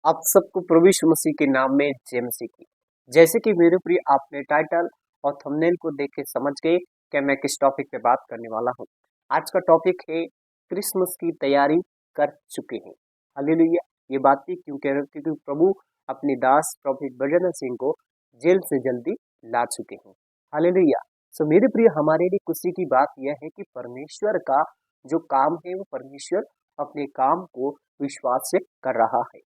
आप सबको प्रभु यीशु मसीह के नाम में जय मसीह की। जैसे कि मेरे प्रिय आपने टाइटल और थंबनेल को देख के समझ गए कि मैं किस टॉपिक पे बात करने वाला हूँ। आज का टॉपिक है क्रिसमस की तैयारी कर चुके हैं। हालेलुया। ये बात भी क्यों कह रहे हो? क्योंकि प्रभु अपने दास प्रॉफिट बरनबास सिंह को जेल से जल्दी ला चुके हैं। हालेलुया। सो मेरे प्रिय हमारे लिए खुशी की बात यह है कि परमेश्वर का जो काम है वो परमेश्वर अपने काम को विश्वास से कर रहा है।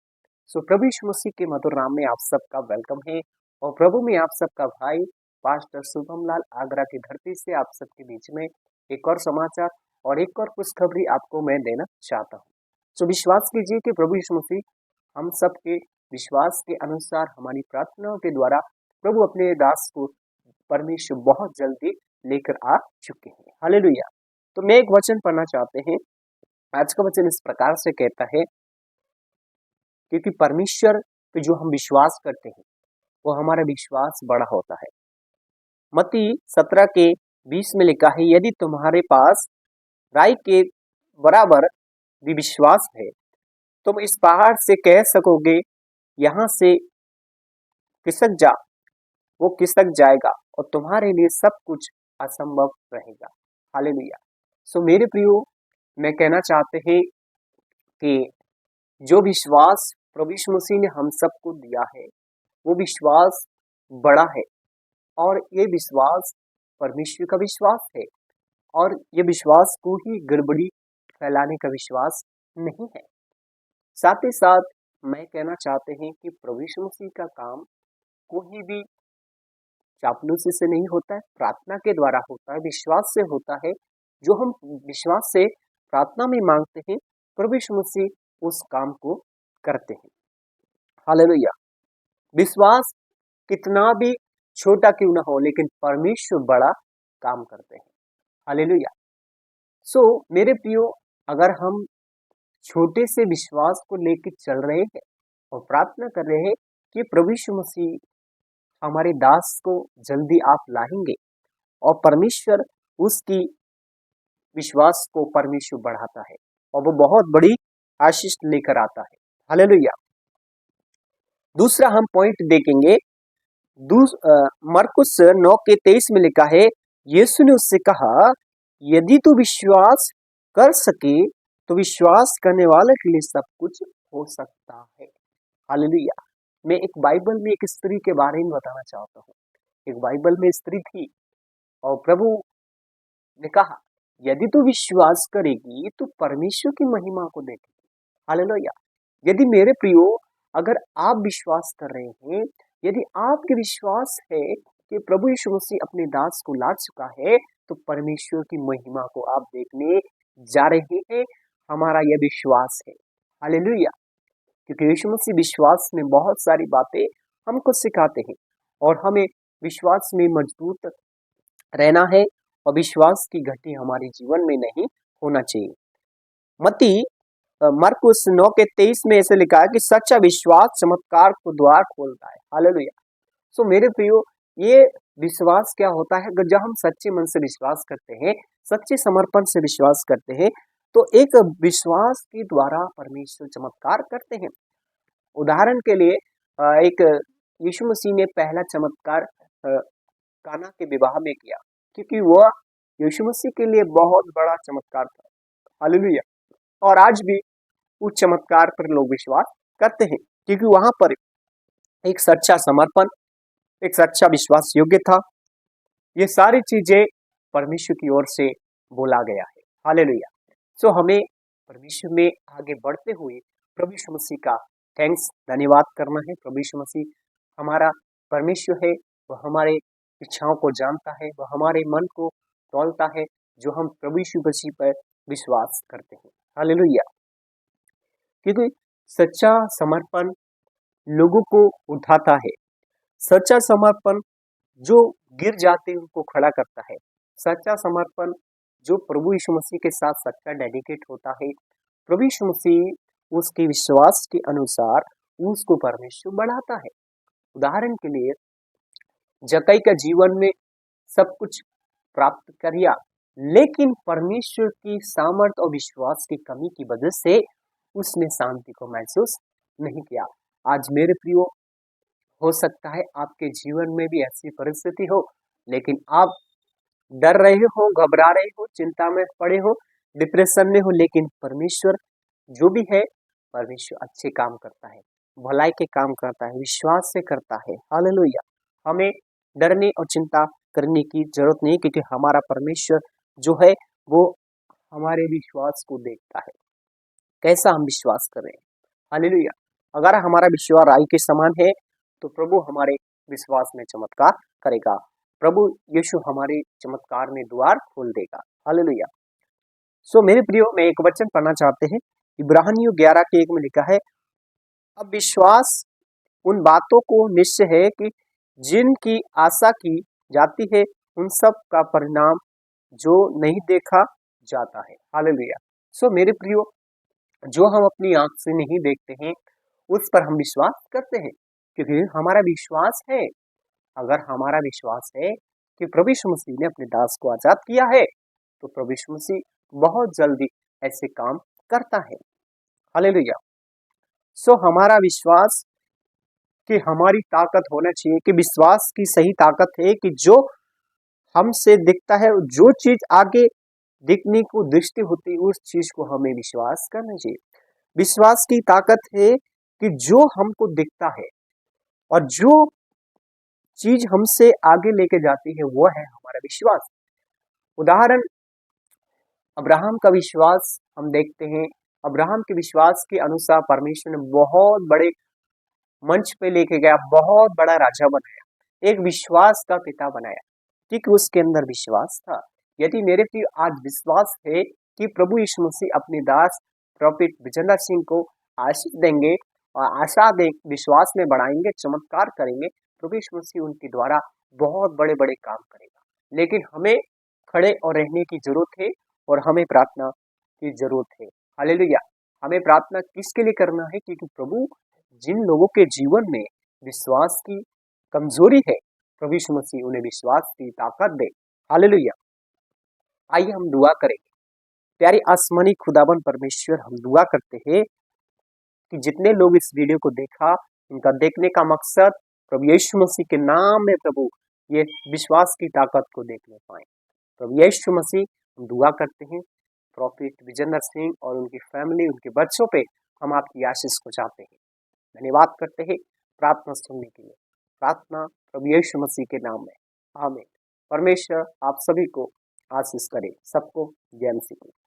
सो प्रभु यीशु मसीह के मधुर नाम में आप सबका वेलकम है और प्रभु में आप सबका भाई पास्टर शुभम लाल आगरा की धरती से आप सबके बीच में एक और समाचार और एक और खुशखबरी आपको मैं देना चाहता हूँ। सो विश्वास कीजिए कि प्रभु यीशु मसीह हम सबके विश्वास के अनुसार हमारी प्रार्थनाओं के द्वारा प्रभु अपने दास को परमेश्वर बहुत जल्दी लेकर आ चुके हैं। हालेलुया। तो मैं एक वचन पढ़ना चाहते हैं। आज का वचन इस प्रकार से कहता है, क्योंकि परमेश्वर पे जो हम विश्वास करते हैं वो हमारा विश्वास बड़ा होता है। मत्ती 17:20 में लिखा है, यदि तुम्हारे पास राई के बराबर भी विश्वास है तुम इस पहाड़ से कह सकोगे यहाँ से खिसक जा, वो खिसक जाएगा और तुम्हारे लिए सब कुछ असंभव रहेगा। हालेलुया। सो मेरे प्रियो, मैं कहना चाहते हैं कि जो विश्वास प्रभु यीशु मसीह ने हम सबको दिया है वो विश्वास बड़ा है और ये विश्वास परमेश्वर का विश्वास है और ये विश्वास को ही गड़बड़ी फैलाने का विश्वास नहीं है। साथ ही साथ मैं कहना चाहते हैं कि प्रभु यीशु मसीह का काम कोई भी चापलूसी से नहीं होता है, प्रार्थना के द्वारा होता है, विश्वास से होता है। जो हम विश्वास से प्रार्थना में मांगते हैं प्रभु यीशु मसीह उस काम को करते हैं। हालेलुया। विश्वास कितना भी छोटा क्यों ना हो लेकिन परमेश्वर बड़ा काम करते हैं। हालेलुया। सो मेरे प्रियो, अगर हम छोटे से विश्वास को लेकर चल रहे हैं और प्रार्थना कर रहे हैं कि प्रभु यीशु मसीह हमारे दास को जल्दी आप लाएंगे और परमेश्वर उसकी विश्वास को परमेश्वर बढ़ाता है और वो बहुत बड़ी आशीष लेकर आता है। हालेलुया। दूसरा हम पॉइंट देखेंगे, मरकुस 9:23 में लिखा है, यीशु ने उससे कहा, यदि तू विश्वास कर सके तो विश्वास करने वाले के लिए सब कुछ हो सकता है। हालेलुया। मैं एक बाइबल में एक स्त्री के बारे में बताना चाहता हूँ। एक बाइबल में स्त्री थी और प्रभु ने कहा, यदि तू विश्वास करेगी तो परमेश्वर की महिमा को देखेगी। हालेलुया। यदि मेरे प्रियो, अगर आप विश्वास कर रहे हैं, यदि आपके विश्वास है कि प्रभु यीशु मसीह अपने दास को ला चुका है तो परमेश्वर की महिमा को आप देखने जा रहे हैं। हमारा यह विश्वास है। हालेलुया। क्योंकि यीशु मसीह विश्वास में बहुत सारी बातें हमको सिखाते हैं और हमें विश्वास में मजबूत रहना है और विश्वास की घटी हमारे जीवन में नहीं होना चाहिए। मत्ती मरकुस 9:23 में ऐसे लिखा है कि सच्चा विश्वास चमत्कार को द्वार खोलता है। हालेलुया। सो मेरे प्रियो, ये विश्वास क्या होता है? अगर जब हम सच्चे मन से विश्वास करते हैं, सच्चे समर्पण से विश्वास करते हैं तो एक विश्वास के द्वारा परमेश्वर चमत्कार करते हैं। उदाहरण के लिए एक यीशु मसीह ने पहला चमत्कार काना के विवाह में किया क्योंकि वह यीशु मसीह के लिए बहुत बड़ा चमत्कार था। हालेलुया। और आज भी उस चमत्कार पर लोग विश्वास करते हैं क्योंकि वहां पर एक सच्चा समर्पण, एक सच्चा विश्वास योग्य था। ये सारी चीजें परमेश्वर की ओर से बोला गया है। हालेलुया। सो हमें परमेश्वर में आगे बढ़ते हुए प्रभु यीशु मसीह का थैंक्स, धन्यवाद करना है। प्रभु यीशु मसीह हमारा परमेश्वर है, वह हमारे इच्छाओं को जानता है, वह हमारे मन को तौलता है जो हम प्रभु यीशु मसीह पर विश्वास करते हैं। हालेलुया। क्योंकि सच्चा समर्पण लोगों को उठाता है। सच्चा समर्पण जो गिर जाते हैं उनको खड़ा करता है। सच्चा समर्पण जो प्रभु यीशु मसीह के साथ सच्चा डेडिकेट होता है, प्रभु यीशु मसीह उसके विश्वास के अनुसार उसको परमेश्वर बढ़ाता है। उदाहरण के लिए जक्कई का जीवन में सब कुछ प्राप्त कर लिया लेकिन परमेश्वर की सामर्थ और विश्वास की कमी की वजह से उसने शांति को महसूस नहीं किया। आज मेरे प्रियो, हो सकता है आपके जीवन में भी ऐसी परिस्थिति हो, लेकिन आप डर रहे हो, घबरा रहे हो, चिंता में पड़े हो, डिप्रेशन में हो, लेकिन परमेश्वर जो भी है, परमेश्वर अच्छे काम करता है, भलाई के काम करता है, विश्वास से करता है। हालेलुया। हमें डरने और चिंता करने की जरूरत नहीं, क्योंकि हमारा परमेश्वर जो है वो हमारे विश्वास को देखता है, कैसा हम विश्वास कर रहे हैं। हालेलुया। अगर हमारा विश्वास राई के समान है तो प्रभु हमारे विश्वास में चमत्कार करेगा, प्रभु यीशु हमारे चमत्कार में द्वार खोल देगा। हालेलुया। सो मेरे प्रियो, मैं एक वचन पढ़ना चाहते हैं, इब्रानियों 11 के 1 में लिखा है, अब विश्वास उन बातों को निश्चय है कि जिनकी आशा की जाती है, उन सब का परिणाम जो नहीं देखा जाता है। हालेलुया। सो मेरे प्रियो, जो हम अपनी आंख से नहीं देखते हैं उस पर हम विश्वास करते हैं, क्योंकि हमारा विश्वास है। अगर हमारा विश्वास है कि प्रभु यीशु मसीह ने अपने दास को आजाद किया है, तो प्रभु यीशु मसीह बहुत जल्दी ऐसे काम करता है। हालेलुया। सो हमारा विश्वास कि हमारी ताकत होना चाहिए, कि विश्वास की सही ताकत है कि जो हमसे दिखता है, जो चीज आगे दिखने को दृष्टि होती है, उस चीज को हमें विश्वास करना चाहिए। विश्वास की ताकत है कि जो हमको दिखता है और जो चीज हमसे आगे लेके जाती है वो है हमारा विश्वास। उदाहरण, अब्राहम का विश्वास हम देखते हैं। अब्राहम के विश्वास के अनुसार परमेश्वर ने बहुत बड़े मंच पे लेके गया, बहुत बड़ा राजा बनाया, एक विश्वास का पिता बनाया, क्योंकि उसके अंदर विश्वास था। यदि मेरे प्रिय आज विश्वास है कि प्रभु यीशु मसीह अपने दास प्रॉफिट विजेंद्र सिंह को आशीष देंगे और आशा दे विश्वास में बढ़ाएंगे, चमत्कार करेंगे, प्रभु यीशु मसीह उनके द्वारा बहुत बड़े बड़े काम करेगा। लेकिन हमें खड़े और रहने की जरूरत है और हमें प्रार्थना की जरूरत है। हालेलुया। हमें प्रार्थना किसके लिए करना है? क्योंकि प्रभु जिन लोगों के जीवन में विश्वास की कमजोरी है, प्रभु यीशु मसीह उन्हें विश्वास की ताकत दे। हालेलुया। आइए हम दुआ करेंगे। प्यारे आसमानी खुदावन परमेश्वर, हम दुआ करते हैं कि जितने लोग इस वीडियो को देखा, उनका देखने का मकसद प्रभु यीशु मसीह के नाम में प्रभु ये विश्वास की ताकत को देखने पाए। प्रभु यीशु मसीह, हम दुआ करते हैं प्रॉफिट विजेंद्र सिंह और उनकी फैमिली, उनके बच्चों पे हम आपकी आशीष को चाहते हैं। धन्यवाद करते हैं प्रार्थना सुनने के लिए। प्रार्थना प्रभु यीशु मसीह के नाम में, आमीन। परमेश्वर आप सभी को आशीष करे। सबको जय मसीह।